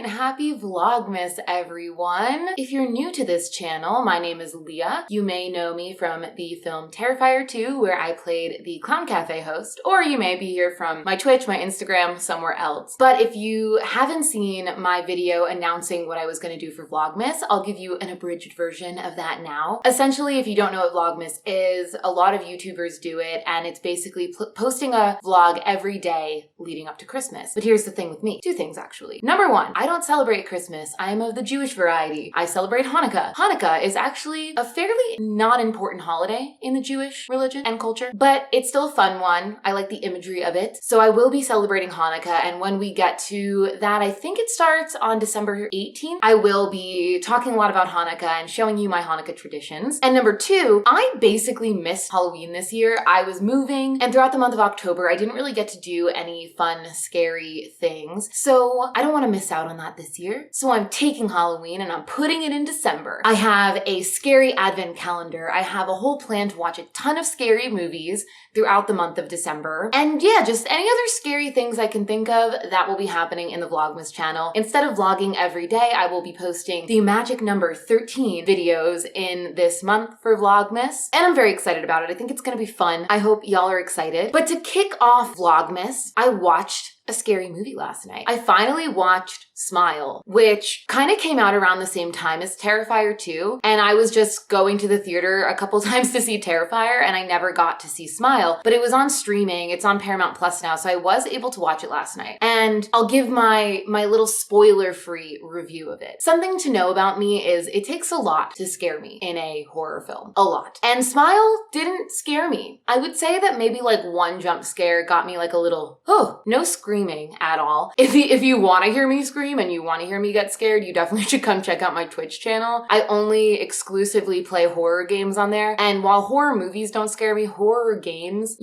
and happy Vlogmas, everyone. If you're new to this channel, my name is Leah. You may know me from the film Terrifier 2, where I played the Clown Cafe host, or you may be here from my Twitch, my Instagram, somewhere else. But if you haven't seen my video announcing what I was going to do for Vlogmas, I'll give you an abridged version of that now. Essentially, if you don't know what Vlogmas is, a lot of YouTubers do it, and it's basically posting a vlog every day leading up to Christmas. But here's the thing with me. Two things, actually. Number one, I don't celebrate Christmas. I am of the Jewish variety. I celebrate Hanukkah. Hanukkah is actually a fairly not important holiday in the Jewish religion and culture, but it's still a fun one. I like the imagery of it. So I will be celebrating Hanukkah, and when we get to that, I think it starts on December 18th, I will be talking a lot about Hanukkah and showing you my Hanukkah traditions. And number two, I basically missed Halloween this year. I was moving, and throughout the month of October, I didn't really get to do any fun, scary things. So I don't want to miss out on that this year. So I'm taking Halloween and I'm putting it in December. I have a scary advent calendar. I have a whole plan to watch a ton of scary movies throughout the month of December. And yeah, just any other scary things I can think of that will be happening in the Vlogmas channel. Instead of vlogging every day, I will be posting the magic number 13 videos in this month for Vlogmas. And I'm very excited about it. I think it's gonna be fun. I hope y'all are excited. But to kick off Vlogmas, I watched a scary movie last night. I finally watched Smile, which kind of came out around the same time as Terrifier 2. And I was just going to the theater a couple times to see Terrifier, and I never got to see Smile, but it was on streaming. It's on Paramount Plus now, so I was able to watch it last night. And I'll give my little spoiler-free review of it. Something to know about me is it takes a lot to scare me in a horror film. A lot. And Smile didn't scare me. I would say that maybe like one jump scare got me like a little, oh, no screaming at all. If you want to hear me scream and you want to hear me get scared, you definitely should come check out my Twitch channel. I only exclusively play horror games on there. And while horror movies don't scare me, horror games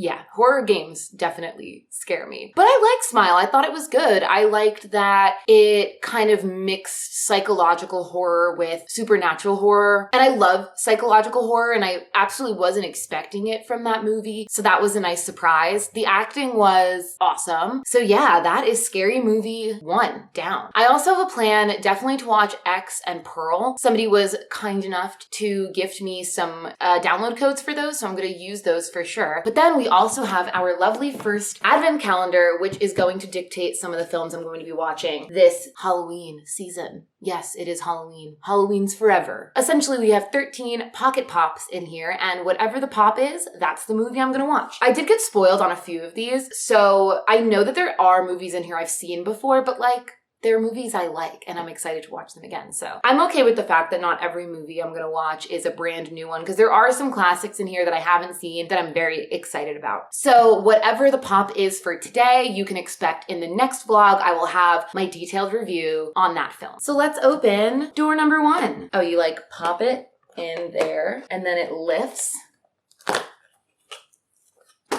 definitely scare me. But I liked Smile. I thought it was good. I liked that it kind of mixed psychological horror with supernatural horror. And I love psychological horror, and I absolutely wasn't expecting it from that movie. So that was a nice surprise. The acting was awesome. So yeah, that is Scary Movie 1 down. I also have a plan definitely to watch X and Pearl. Somebody was kind enough to gift me some download codes for those, so I'm going to use those for sure. But then we also have our lovely first advent calendar, which is going to dictate some of the films I'm going to be watching this Halloween season. Yes, it is Halloween. Halloween's forever. Essentially, we have 13 pocket pops in here, and whatever the pop is, that's the movie I'm gonna watch. I did get spoiled on a few of these, so I know that there are movies in here I've seen before, but like, they're movies I like, and I'm excited to watch them again. So I'm okay with the fact that not every movie I'm gonna watch is a brand new one, because there are some classics in here that I haven't seen that I'm very excited about. So whatever the pop is for today, you can expect in the next vlog, I will have my detailed review on that film. So let's open door number 1. Oh, you like pop it in there, and then it lifts.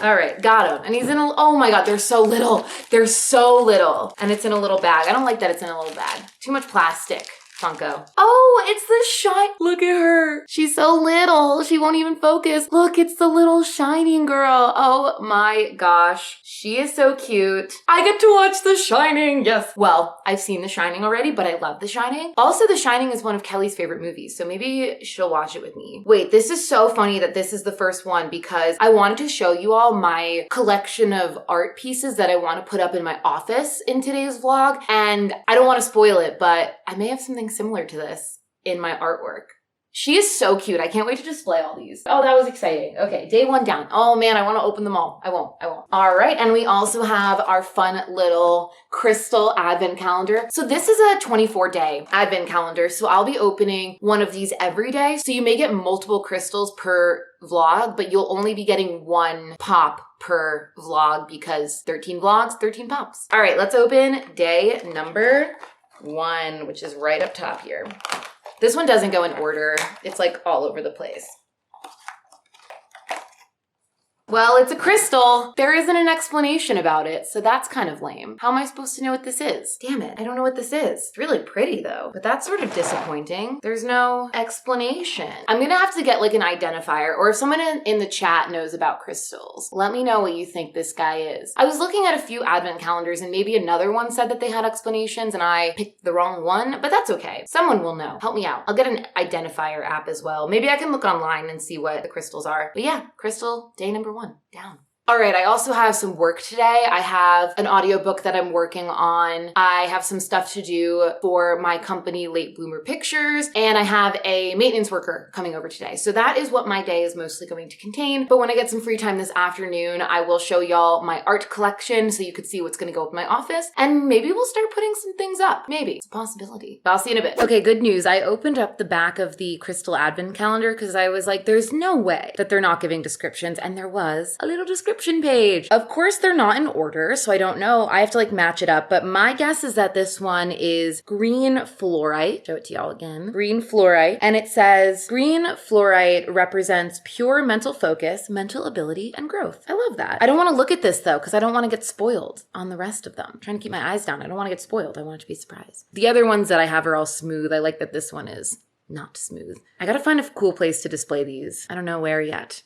All right, got him. And he's in a, oh my God, they're so little. They're so little. And it's in a little bag. I don't like that it's in a little bag. Too much plastic. Funko. Oh, it's the shine. Look at her. She's so little. She won't even focus. Look, it's the little Shining girl. Oh my gosh. She is so cute. I get to watch The Shining. Yes. Well, I've seen The Shining already, but I love The Shining. Also, The Shining is one of Kelly's favorite movies, so maybe she'll watch it with me. Wait, this is so funny that this is the first one, because I wanted to show you all my collection of art pieces that I want to put up in my office in today's vlog. And I don't want to spoil it, but I may have something similar to this in my artwork. She is so cute. I can't wait to display all these. Oh, that was exciting. Okay, day 1 down. Oh man, I want to open them all. I won't. All right, and we also have our fun little crystal advent calendar. So this is a 24-day advent calendar, so I'll be opening one of these every day. So you may get multiple crystals per vlog, but you'll only be getting 1 pop per vlog, because 13 vlogs, 13 pops. All right, let's open day number 1, which is right up top here. This one doesn't go in order. It's like all over the place. Well, it's a crystal. There isn't an explanation about it, so that's kind of lame. How am I supposed to know what this is? Damn it, I don't know what this is. It's really pretty though, but that's sort of disappointing. There's no explanation. I'm gonna have to get like an identifier, or if someone in the chat knows about crystals, let me know what you think this guy is. I was looking at a few advent calendars and maybe another one said that they had explanations and I picked the wrong one, but that's okay. Someone will know. Help me out. I'll get an identifier app as well. Maybe I can look online and see what the crystals are. But yeah, crystal day number 1 down. All right, I also have some work today. I have an audiobook that I'm working on. I have some stuff to do for my company, Late Bloomer Pictures, and I have a maintenance worker coming over today. So that is what my day is mostly going to contain. But when I get some free time this afternoon, I will show y'all my art collection so you could see what's gonna go with my office, and maybe we'll start putting some things up. Maybe. It's a possibility. But I'll see you in a bit. Okay, good news. I opened up the back of the Crystal Advent Calendar because I was like, there's no way that they're not giving descriptions, and there was a little description page. Of course, they're not in order, so I don't know. I have to like match it up, but my guess is that this one is green fluorite. Show it to y'all again. Green fluorite. And it says, green fluorite represents pure mental focus, mental ability, and growth. I love that. I don't want to look at this though, because I don't want to get spoiled on the rest of them. I'm trying to keep my eyes down. I don't want to get spoiled. I want it to be surprised. The other ones that I have are all smooth. I like that this one is not smooth. I gotta find a cool place to display these. I don't know where yet.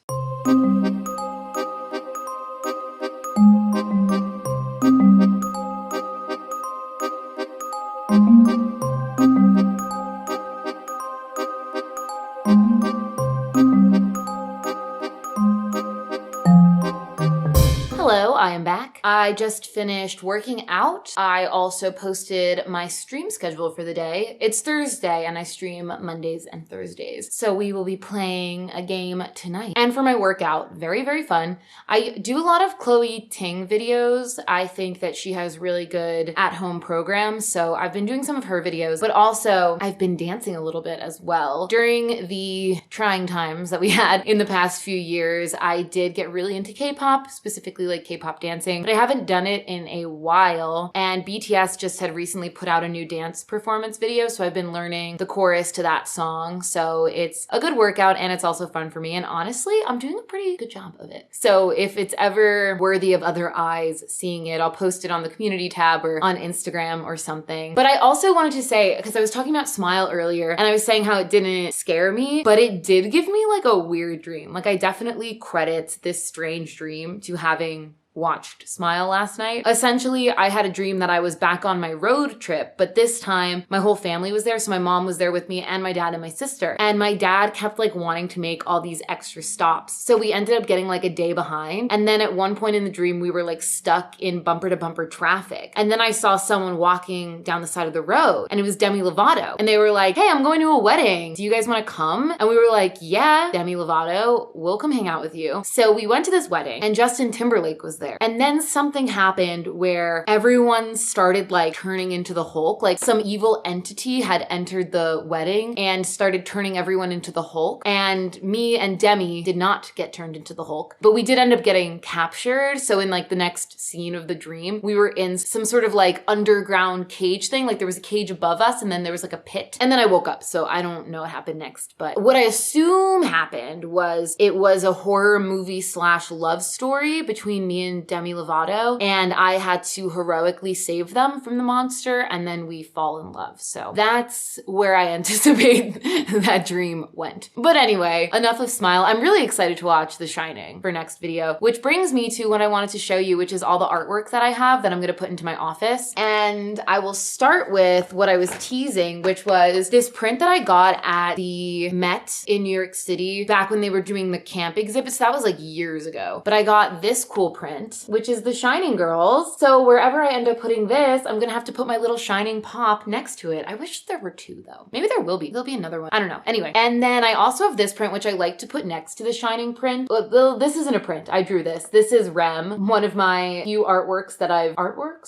Hello, I am back. I just finished working out. I also posted my stream schedule for the day. It's Thursday and I stream Mondays and Thursdays. So we will be playing a game tonight. And for my workout, very, very fun. I do a lot of Chloe Ting videos. I think that she has really good at-home programs. So I've been doing some of her videos, but also I've been dancing a little bit as well. During the trying times that we had in the past few years, I did get really into K-pop, specifically like K-pop dancing, but I haven't done it in a while. And BTS just had recently put out a new dance performance video, so I've been learning the chorus to that song. So it's a good workout and it's also fun for me. And honestly, I'm doing a pretty good job of it. So if it's ever worthy of other eyes seeing it, I'll post it on the community tab or on Instagram or something. But I also wanted to say, because I was talking about Smile earlier and I was saying how it didn't scare me, but it did give me like a weird dream. Like I definitely credit this strange dream to having watched Smile last night. Essentially, I had a dream that I was back on my road trip, but this time my whole family was there. So my mom was there with me and my dad and my sister. And my dad kept like wanting to make all these extra stops. So we ended up getting like a day behind. And then at one point in the dream, we were like stuck in bumper to bumper traffic. And then I saw someone walking down the side of the road and it was Demi Lovato. And they were like, hey, I'm going to a wedding. Do you guys want to come? And we were like, yeah, Demi Lovato, we'll come hang out with you. So we went to this wedding and Justin Timberlake was there. And then something happened where everyone started like turning into the Hulk. Like some evil entity had entered the wedding and started turning everyone into the Hulk. And me and Demi did not get turned into the Hulk, but we did end up getting captured. So in like the next scene of the dream, we were in some sort of like underground cage thing. Like there was a cage above us and then there was like a pit. And then I woke up. So I don't know what happened next, but what I assume happened was it was a horror movie / love story between me and Demi Lovato, and I had to heroically save them from the monster, and then we fall in love. So that's where I anticipate that dream went. But anyway, enough of Smile. I'm really excited to watch The Shining for next video, which brings me to what I wanted to show you, which is all the artwork that I have that I'm gonna put into my office. And I will start with what I was teasing, which was this print that I got at the Met in New York City back when they were doing the camp exhibits. That was like years ago. But I got this cool print, which is the Shining Girls. So wherever I end up putting this, I'm gonna have to put my little Shining Pop next to it. I wish there were two though. Maybe there will be. There'll be another one. I don't know. Anyway, and then I also have this print, which I like to put next to the Shining print. Well, this isn't a print. I drew this. This is Rem, one of my few artworks that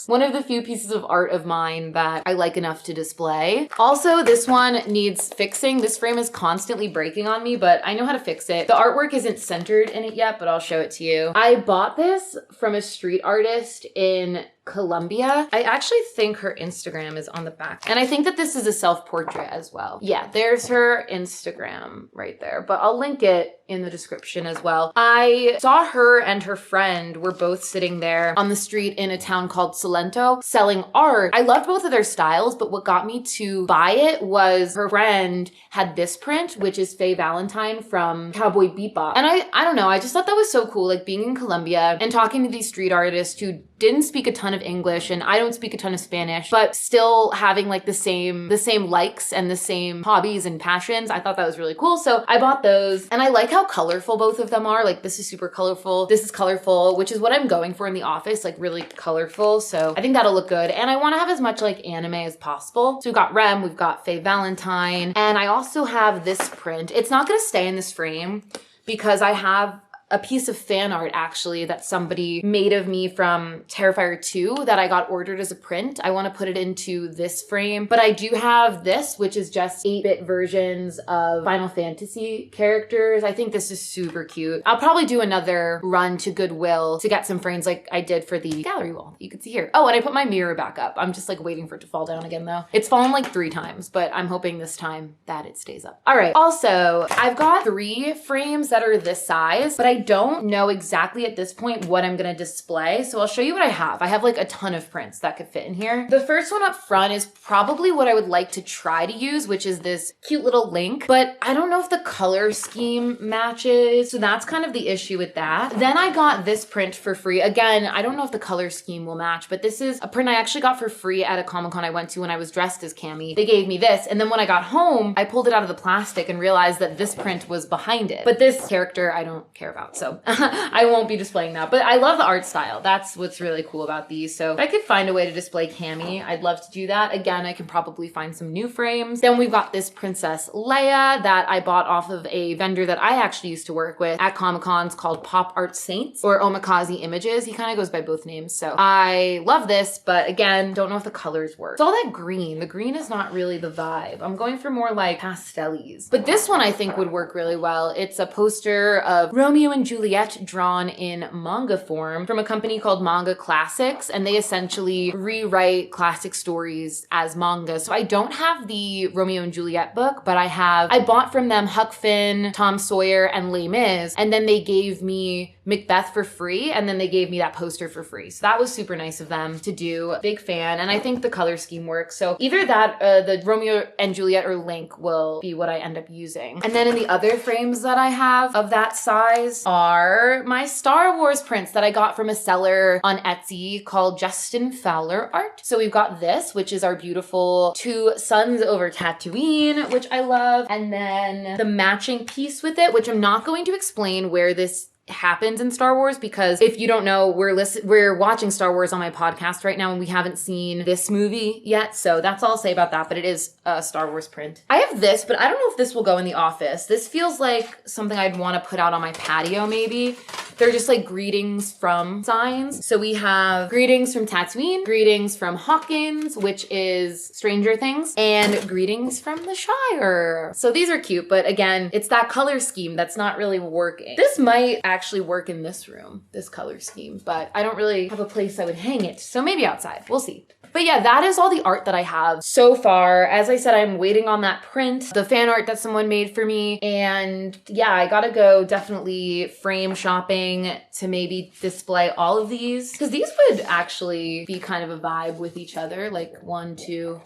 one of the few pieces of art of mine that I like enough to display. Also, this one needs fixing. This frame is constantly breaking on me, but I know how to fix it. The artwork isn't centered in it yet, but I'll show it to you. I bought this from a street artist in Colombia. I actually think her Instagram is on the back. And I think that this is a self-portrait as well. Yeah, there's her Instagram right there, but I'll link it in the description as well. I saw her and her friend were both sitting there on the street in a town called Salento selling art. I loved both of their styles, but what got me to buy it was her friend had this print, which is Faye Valentine from Cowboy Bebop. And I don't know, I just thought that was so cool, like being in Colombia and talking to these street artists who didn't speak a ton of English and I don't speak a ton of Spanish, but still having like the same likes and the same hobbies and passions. I thought that was really cool. So I bought those and I like how colorful both of them are. Like this is super colorful. This is colorful, which is what I'm going for in the office, like really colorful. So I think that'll look good. And I want to have as much like anime as possible. So we've got Rem, we've got Faye Valentine, and I also have this print. It's not going to stay in this frame because I have a piece of fan art actually that somebody made of me from Terrifier 2 that I got ordered as a print. I want to put it into this frame, but I do have this, which is just 8-bit versions of Final Fantasy characters. I think this is super cute. I'll probably do another run to Goodwill to get some frames like I did for the gallery wall that you can see here. Oh, and I put my mirror back up. I'm just like waiting for it to fall down again though. It's fallen like 3 times, but I'm hoping this time that it stays up. All right. Also, I've got 3 frames that are this size, but I don't know exactly at this point what I'm gonna display. So I'll show you what I have. I have like a ton of prints that could fit in here. The first one up front is probably what I would like to try to use, which is this cute little Link, but I don't know if the color scheme matches. So that's kind of the issue with that. Then I got this print for free. Again, I don't know if the color scheme will match, but this is a print I actually got for free at a Comic-Con I went to when I was dressed as Cammy. They gave me this. And then when I got home, I pulled it out of the plastic and realized that this print was behind it. But this character I don't care about. So I won't be displaying that, but I love the art style. That's what's really cool about these. So if I could find a way to display Cammy, I'd love to do that. Again, I can probably find some new frames. Then we've got this Princess Leia that I bought off of a vendor that I actually used to work with at Comic-Cons called Pop Art Saints or Omikaze Images. He kind of goes by both names. So I love this, but again, don't know if the colors work. It's all that green. The green is not really the vibe. I'm going for more like pastellies. But this one I think would work really well. It's a poster of Romeo and Juliet drawn in manga form from a company called Manga Classics, and they essentially rewrite classic stories as manga. So I don't have the Romeo and Juliet book, but I bought from them Huck Finn, Tom Sawyer, and Les Mis, and then they gave me Macbeth for free, and then they gave me that poster for free. So that was super nice of them to do. Big fan, and I think the color scheme works. So either that, the Romeo and Juliet or Link will be what I end up using. And then in the other frames that I have of that size are my Star Wars prints that I got from a seller on Etsy called Justin Fowler Art. So we've got this, which is our beautiful 2 suns over Tatooine, which I love. And then the matching piece with it, which I'm not going to explain where this happens in Star Wars, because if you don't know, we're watching Star Wars on my podcast right now and we haven't seen this movie yet. So that's all I'll say about that, but it is a Star Wars print. I have this, but I don't know if this will go in the office. This feels like something I'd want to put out on my patio maybe. They're just like greetings from signs. So we have greetings from Tatooine, greetings from Hawkins, which is Stranger Things, and greetings from the Shire. So these are cute, but again, it's that color scheme that's not really working. This might actually work in this room, this color scheme, but I don't really have a place I would hang it. So maybe outside, we'll see. But yeah, that is all the art that I have so far. As I said, I'm waiting on that print, the fan art that someone made for me. And yeah, I gotta go definitely frame shopping to maybe display all of these, because these would actually be kind of a vibe with each other, like 1, 2,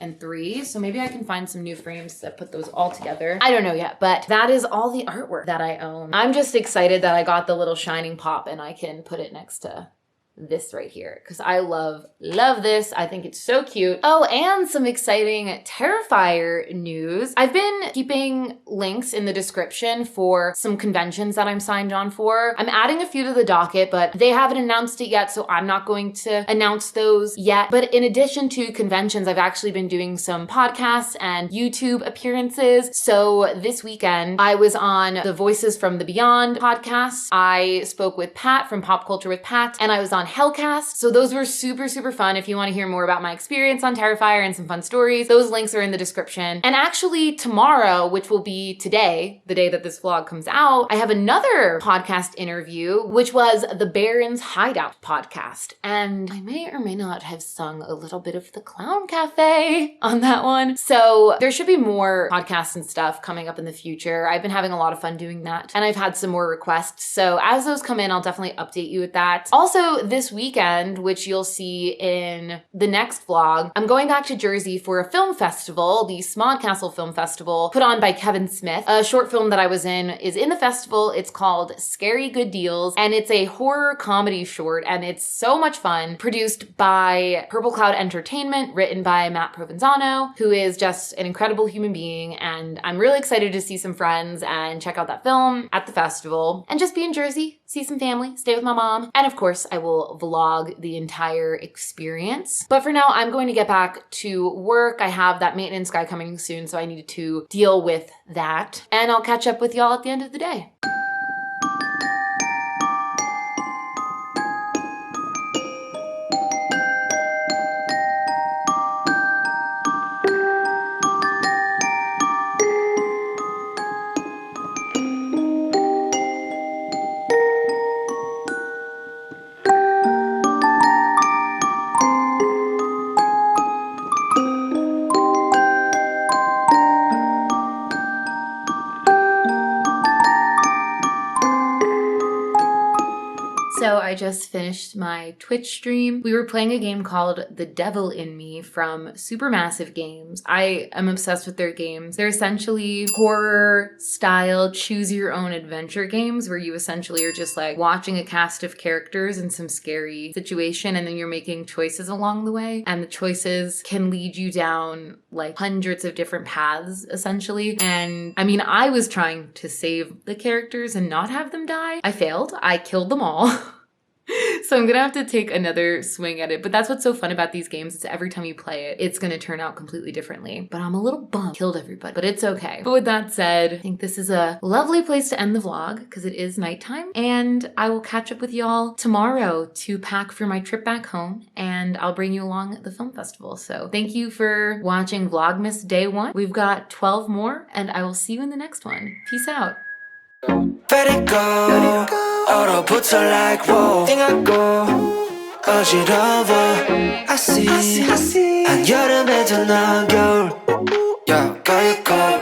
and 3. So maybe I can find some new frames that put those all together. I don't know yet, but that is all the artwork that I own. I'm just excited that I got the little shining pop and I can put it next to this right here, because I love this. I think it's so cute. Oh, and some exciting Terrifier news. I've been keeping links in the description for some conventions that I'm signed on for. I'm adding a few to the docket, but they haven't announced it yet, so I'm not going to announce those yet. But in addition to conventions, I've actually been doing some podcasts and YouTube appearances. So this weekend, I was on the Voices from the Beyond podcast. I spoke with Pat from Pop Culture with Pat, and I was on on Hellcast. So those were super, super fun. If you want to hear more about my experience on Terrifier and some fun stories, those links are in the description. And actually tomorrow, which will be today, the day that this vlog comes out, I have another podcast interview, which was the Baron's Hideout podcast. And I may or may not have sung a little bit of the Clown Cafe on that one. So there should be more podcasts and stuff coming up in the future. I've been having a lot of fun doing that, and I've had some more requests. So as those come in, I'll definitely update you with that. Also this weekend, which you'll see in the next vlog, I'm going back to Jersey for a film festival, the Smodcastle Film Festival, put on by Kevin Smith. A short film that I was in is in the festival. It's called Scary Good Deals, and it's a horror comedy short, and it's so much fun. Produced by Purple Cloud Entertainment, written by Matt Provenzano, who is just an incredible human being, and I'm really excited to see some friends and check out that film at the festival and just be in Jersey, see some family, stay with my mom, and of course I will vlog the entire experience. But for now, I'm going to get back to work. I have that maintenance guy coming soon, so I need to deal with that, and I'll catch up with y'all at the end of the day. So I just finished my Twitch stream. We were playing a game called The Devil in Me from Supermassive Games. I am obsessed with their games. They're essentially horror style choose your own adventure games where you essentially are just like watching a cast of characters in some scary situation, and then you're making choices along the way, and the choices can lead you down like hundreds of different paths essentially. And I mean, I was trying to save the characters and not have them die. I failed. I killed them all. So I'm gonna have to take another swing at it. But that's what's so fun about these games. It's every time you play it, it's gonna turn out completely differently. But I'm a little bummed. Killed everybody, but it's okay. But with that said, I think this is a lovely place to end the vlog because it is nighttime. And I will catch up with y'all tomorrow to pack for my trip back home. And I'll bring you along at the film festival. So thank you for watching Vlogmas Day 1. We've got 12 more, and I will see you in the next one. Peace out. Let it go. 얼어붙어 like whoa. 띵하고 어지러워. I see. 한여름에도 넌 겨울. Yeah, go.